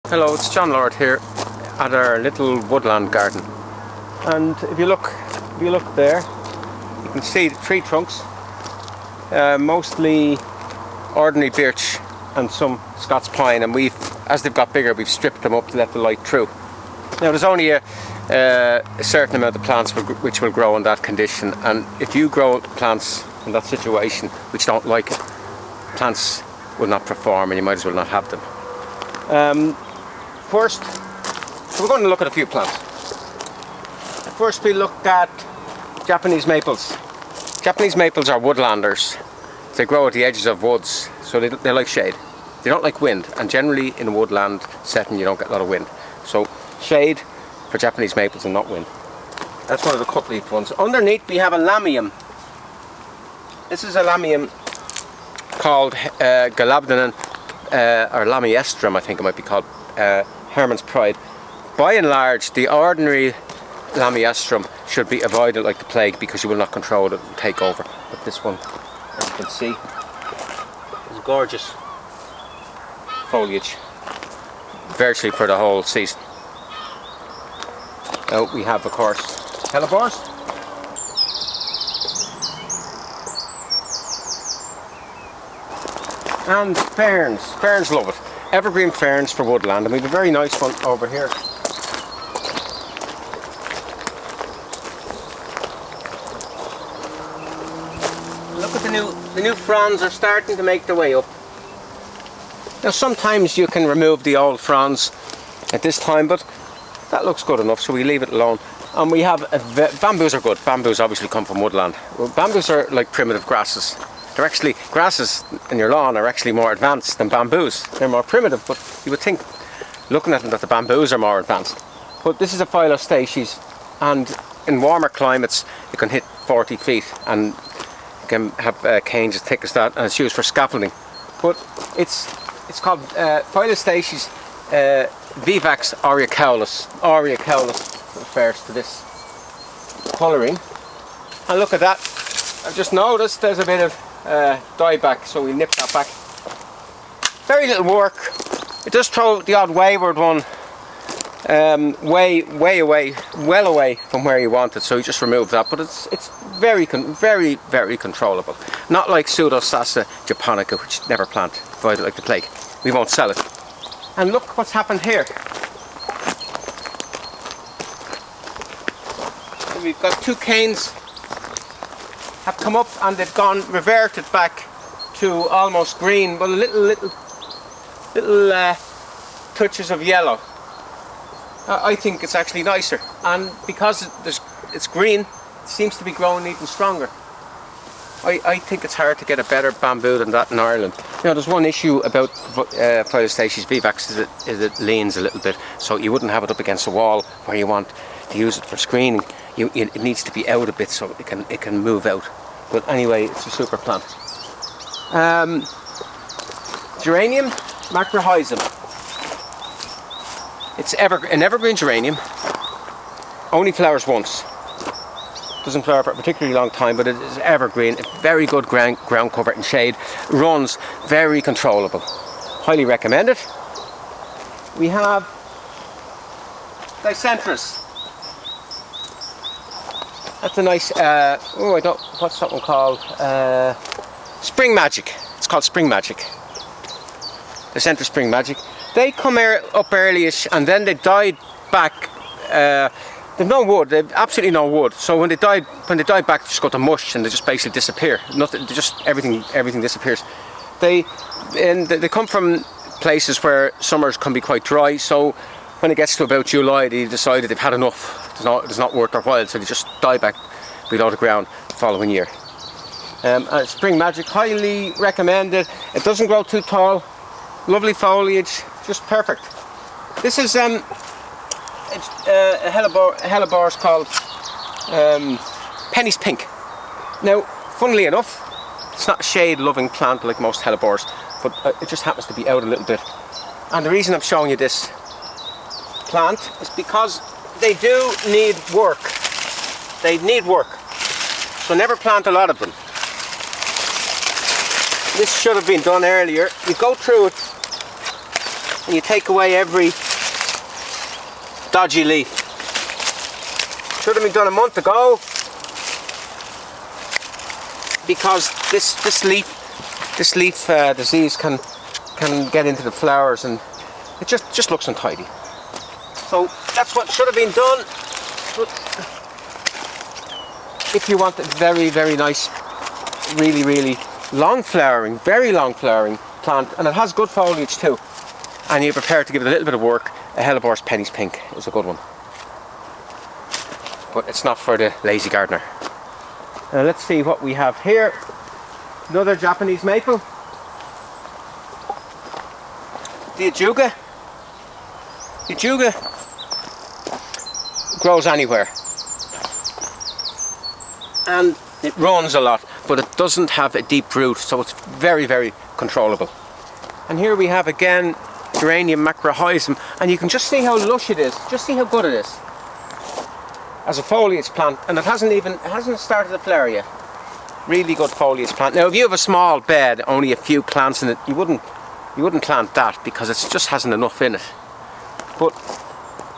Hello, it's John Lord here at our little woodland garden, and if you look there, you can see the tree trunks, mostly ordinary birch and some Scots pine, and as they've got bigger, we've stripped them up to let the light through. Now there's only a certain amount of plants which will grow in that condition, and if you grow plants in that situation which don't like it, plants will not perform and you might as well not have them. First, so we're going to look at a few plants. First we look at Japanese maples. Japanese maples are woodlanders. They grow at the edges of woods, so they like shade. They don't like wind, and generally in a woodland setting you don't get a lot of wind. So shade for Japanese maples and not wind. That's one of the cut-leaf ones. Underneath we have a Lamium. This is a Lamium called galeobdolon, or Lamiestrum I think it might be called. Herman's pride. By and large, the ordinary Lamiestrum should be avoided like the plague because you will not control it and take over. But this one, as you can see, is gorgeous foliage, virtually for the whole season. Now we have, of course, Helleborus. And ferns. Ferns love it. Evergreen ferns for woodland, and we have a very nice one over here. Look at the new fronds are starting to make their way up. Now sometimes you can remove the old fronds at this time, but that looks good enough, so we leave it alone. And we have bamboos are good. Bamboos obviously come from woodland. Well, bamboos are like primitive grasses. They're actually, grasses in your lawn are actually more advanced than bamboos. They're more primitive, but you would think, looking at them, that the bamboos are more advanced. But this is a Phyllostachys, and in warmer climates it can hit 40 feet and it can have canes as thick as that, and it's used for scaffolding. But it's called Phyllostachys vivax aureolus refers to this colouring. And look at that, I've just noticed there's a bit of dieback, so we nip that back. Very little work. It does throw the odd wayward one way away, well away from where you want it, so you just remove that. But it's very controllable. Not like Pseudosassa japonica, which never plant, avoid it like the plague. We won't sell it. And look what's happened here. So we've got two canes have come up and they've reverted back to almost green, but little touches of yellow. I think it's actually nicer, and because it's green, it seems to be growing even stronger. I think it's hard to get a better bamboo than that in Ireland. You know, there's one issue about Phyllostachys vivax is it leans a little bit, so you wouldn't have it up against the wall where you want to use it for screening. It needs to be out a bit so it can move out. But anyway, it's a super plant. Geranium, macrorrhizum. It's an evergreen geranium. Only flowers once. Doesn't flower for a particularly long time, but it is evergreen. Very good ground cover and shade. Runs very controllable. Highly recommend it. We have Dicentras. That's a nice, what's that one called? Spring Magic. It's called Spring Magic. Dicentra Spring Magic. They come up early-ish and then they died back. They've no wood. They've absolutely no wood. So when they die back, they just go to mush and they just basically disappear. Nothing. Everything disappears. They come from places where summers can be quite dry. So when it gets to about July, they decided they've had enough. It's not worth their while, so they just die back below the ground the following year. Spring Magic, highly recommended. It doesn't grow too tall. Lovely foliage, just perfect. This is a Hellebore called Penny's Pink. Now, funnily enough, it's not a shade-loving plant like most Hellebores, but it just happens to be out a little bit. And the reason I'm showing you this plant is because they do need work. They need work. So never plant a lot of them. This should have been done earlier. You go through it and you take away every dodgy leaf. Should have been done a month ago, because this leaf disease can get into the flowers, and it just looks untidy. So that's what should have been done. But if you want a very, very nice, really, really long flowering, very long flowering plant, and it has good foliage too, and you're prepared to give it a little bit of work, a Helleborus pennies pink is a good one. But it's not for the lazy gardener. Now let's see what we have here. Another Japanese maple. The Ajuga. The Ajuga grows anywhere. And it runs a lot, but it doesn't have a deep root, so it's very, very controllable. And here we have again Geranium macrorrhizum, and you can just see how lush it is. Just see how good it is as a foliage plant, and it hasn't started to flower yet. Really good foliage plant. Now if you have a small bed, only a few plants in it, you wouldn't plant that, because it just hasn't enough in it. But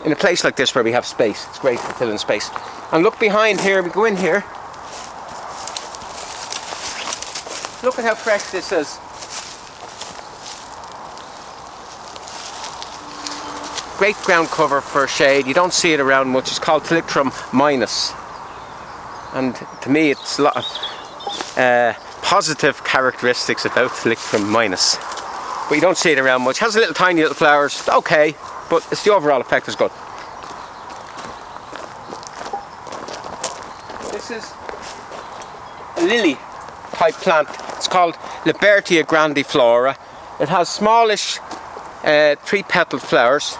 in a place like this where we have space, it's great for filling space. And look behind here, we go in here. Look at how fresh this is. Great ground cover for shade. You don't see it around much. It's called Phyllostachys minus. And to me it's a lot of positive characteristics about Phyllostachys minus. But you don't see it around much. It has a little tiny little flowers, okay, but it's the overall effect is good. This is a lily type plant. It's called Bergenia Ballawley. It has smallish 3-petaled flowers,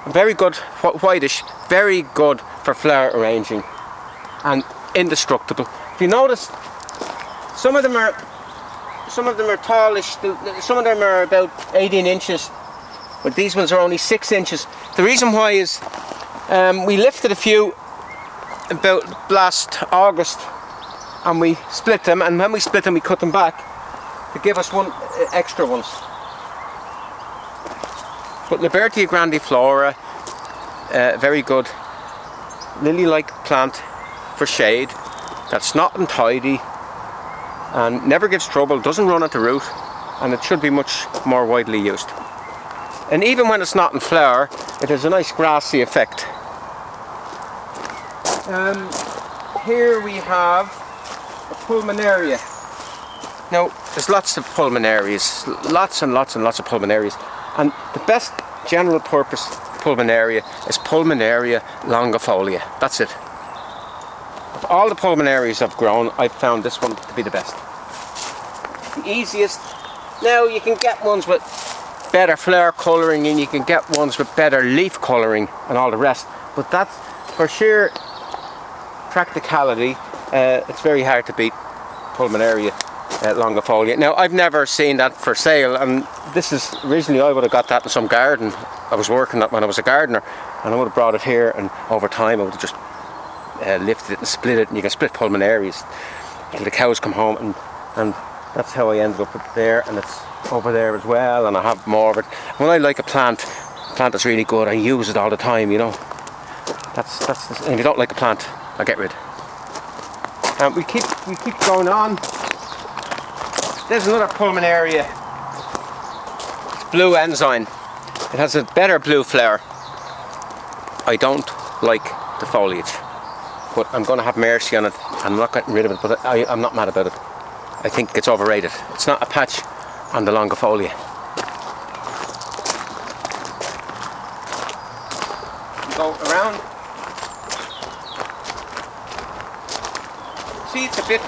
very good whitish, very good for flower arranging, and indestructible. If you notice, some of them are tallish, some of them are about 18 inches, but these ones are only 6 inches. The reason why is we lifted a few about last August, and we split them, and when we split them we cut them back to give us one extra ones. But Bergenia Ballawley, very good lily-like plant for shade, that's not untidy and never gives trouble, doesn't run at the root, and it should be much more widely used. And even when it's not in flower, it has a nice grassy effect. Here we have a Pulmonaria. Now, there's lots of Pulmonarias, lots and lots and lots of Pulmonarias, and the best general purpose Pulmonaria is Pulmonaria longifolia. That's it. Of all the Pulmonarias I've grown, I've found this one to be the best. The easiest. Now you can get ones with better flower colouring, and you can get ones with better leaf colouring and all the rest, but that's for sheer practicality. It's very hard to beat Pulmonaria longifolia. Now I've never seen that for sale, and this is originally, I would have got that in some garden I was working at when I was a gardener, and I would have brought it here, and over time I would have just lifted it and split it, and you can split Pulmonarias till the cows come home, and that's how I ended up with there, and it's over there as well, and I have more of it. When I like a plant that's really good, I use it all the time, you know. And if you don't like a plant, I get rid. And we keep going on. There's another Pulmonaria. It's blue Ensign. It has a better blue flower. I don't like the foliage, but I'm going to have mercy on it. I'm not getting rid of it, but I'm not mad about it. I think it's overrated. It's not a patch on the longifolia. Go around. See, it's a bit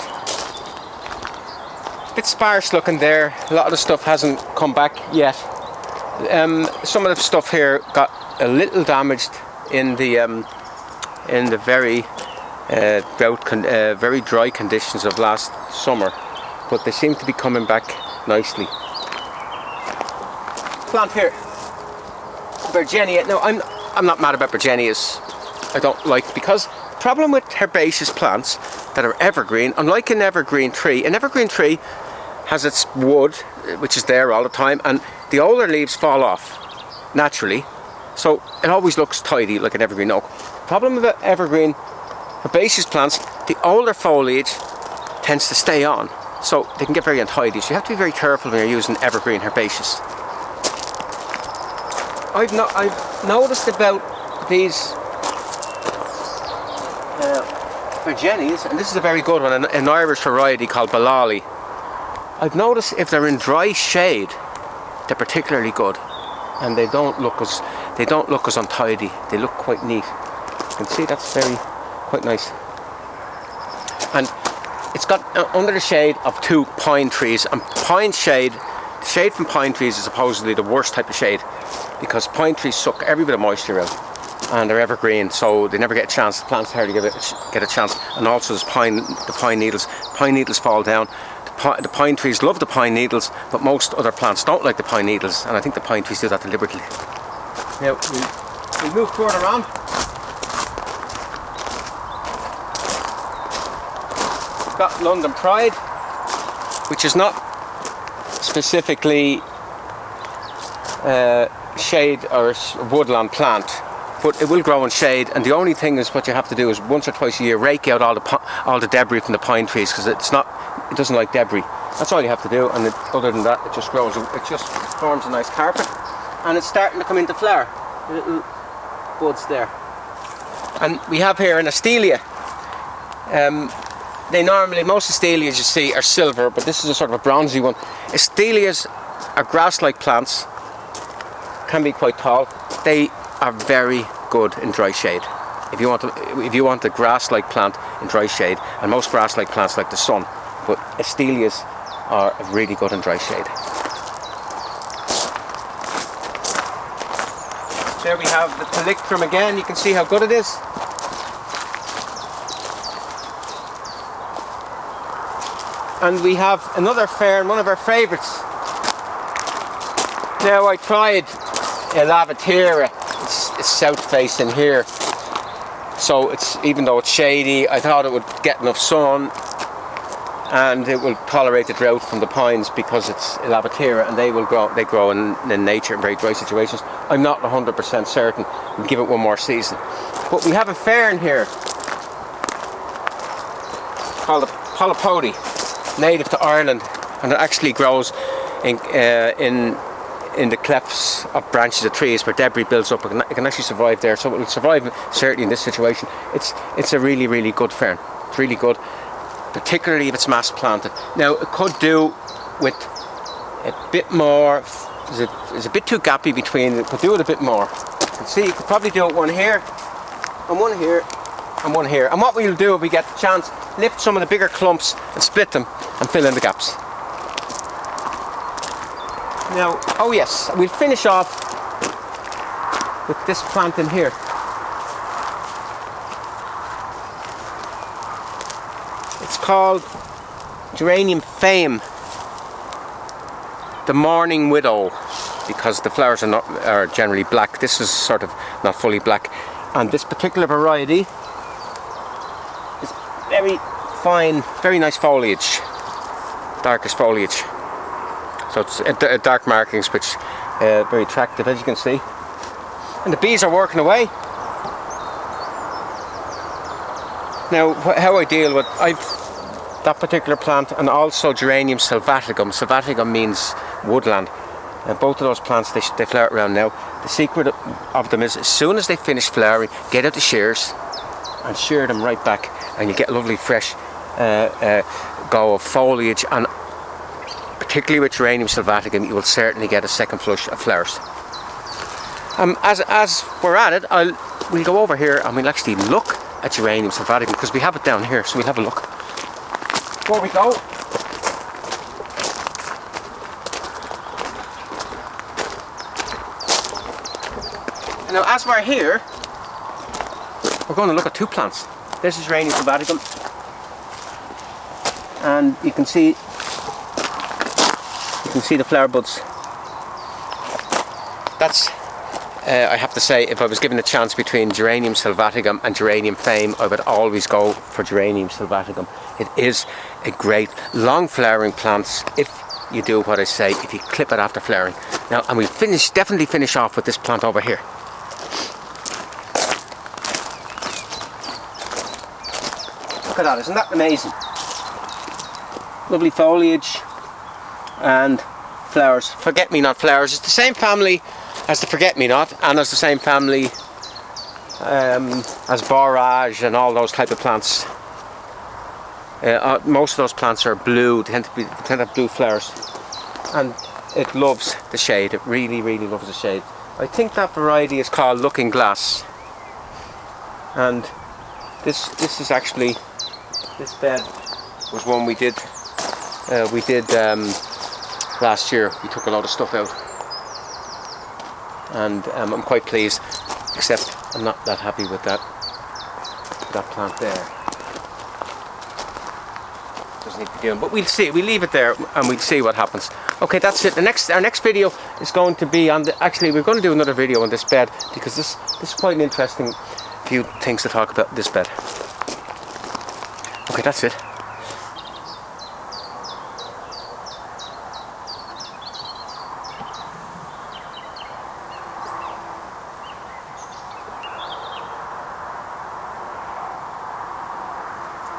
sparse looking there. A lot of the stuff hasn't come back yet. Some of the stuff here got a little damaged in the very very dry conditions of last summer, but they seem to be coming back nicely. Plant here, Bergenia. No, I'm not mad about Bergenias. I don't like, because the problem with herbaceous plants that are evergreen, unlike an evergreen tree has its wood, which is there all the time, and the older leaves fall off. naturally, so it always looks tidy like an evergreen oak. Problem with evergreen herbaceous plants, the older foliage tends to stay on, so they can get very untidy. So you have to be very careful when you're using evergreen herbaceous. I've noticed about these Bergenias, and this is a very good one, an Irish variety called Ballawley. I've noticed if they're in dry shade, they're particularly good, and they don't look as untidy. They look quite neat. You can see that's quite nice. And it's got under the shade of 2 pine trees, and shade from pine trees is supposedly the worst type of shade, because pine trees suck every bit of moisture out, and they're evergreen, so they never get a chance. The plants hardly get a chance. And also there's the pine needles. Pine needles fall down. The pine trees love the pine needles, but most other plants don't like the pine needles, and I think the pine trees do that deliberately. Now we move further on. We've got London Pride, which is not specifically shade or woodland plant, but it will grow in shade, and the only thing is what you have to do is once or twice a year rake out all the debris from the pine trees, because it doesn't like debris. That's all you have to do, and other than that it just grows. It just forms a nice carpet, and it's starting to come into flower. Little buds there. And we have here an Astelia. Most Astelias you see are silver, but this is a sort of a bronzy one. Astelias are grass-like plants, can be quite tall. They are very good in dry shade. If you want a grass-like plant in dry shade, and most grass-like plants like the sun, but Astelias are really good in dry shade. There we have the Polystichum again. You can see how good it is. And we have another fern, one of our favourites. Now I tried a Lavatera. It's south facing here, so even though it's shady, I thought it would get enough sun and it will tolerate the drought from the pines, because it's a Lavatera and they grow in nature in very dry situations. I'm not 100% certain. We'll give it one more season. But we have a fern here called the Polypody, native to Ireland, and it actually grows in the clefts of branches of trees where debris builds up. It can actually survive there, so it will survive certainly in this situation. It's a really, really good fern. It's really good, particularly if it's mass planted. Now it could do with a bit more. There's a bit too gappy between. It could do it a bit more. You can see you could probably do it one here, and one here, and one here. And what we'll do if we get the chance, lift some of the bigger clumps and split them and fill in the gaps. Now, oh yes, we'll finish off with this plant in here. It's called Geranium phaeum, the morning widow, because the flowers are generally black. This is sort of not fully black, and this particular variety is very fine, very nice foliage, darkest foliage. So it's dark markings, which very attractive, as you can see. And the bees are working away. Now, how I deal with that particular plant, and also Geranium sylvaticum. Sylvaticum means woodland. Both of those plants, they flower around now. The secret of them is, as soon as they finish flowering, get out the shears and shear them right back, and you get a lovely fresh go of foliage. And particularly with Geranium sylvaticum, you will certainly get a second flush of flowers. As we're at it, we'll go over here and we'll actually look at Geranium sylvaticum, because we have it down here, so we'll have a look. Before we go, now as we're here, we're going to look at two plants. This is Geranium sylvaticum, and you can see the flower buds. That's I have to say, if I was given a chance between Geranium sylvaticum and Geranium phaeum, I would always go for Geranium sylvaticum. It is a great long flowering plant. If you do what I say if you clip it after flowering. Now, and we'll definitely finish off with this plant over here. Look at that, isn't that amazing? Lovely foliage and flowers. Forget-me-not flowers. It's the same family as the forget-me-not, and as the same family as borage and all those type of plants. Most of those plants are blue. They tend to have blue flowers, and it loves the shade. It really, really loves the shade. I think that variety is called Looking Glass, and this is actually, this bed was one we did last year. We took a lot of stuff out, and I'm quite pleased, except I'm not that happy with that plant there. Doesn't need to be doing, but we'll see. We'll leave it there and we'll see what happens. Okay, that's it. Our next video is going to be on actually we're going to do another video on this bed, because this is quite an interesting few things to talk about this bed. Okay, that's it.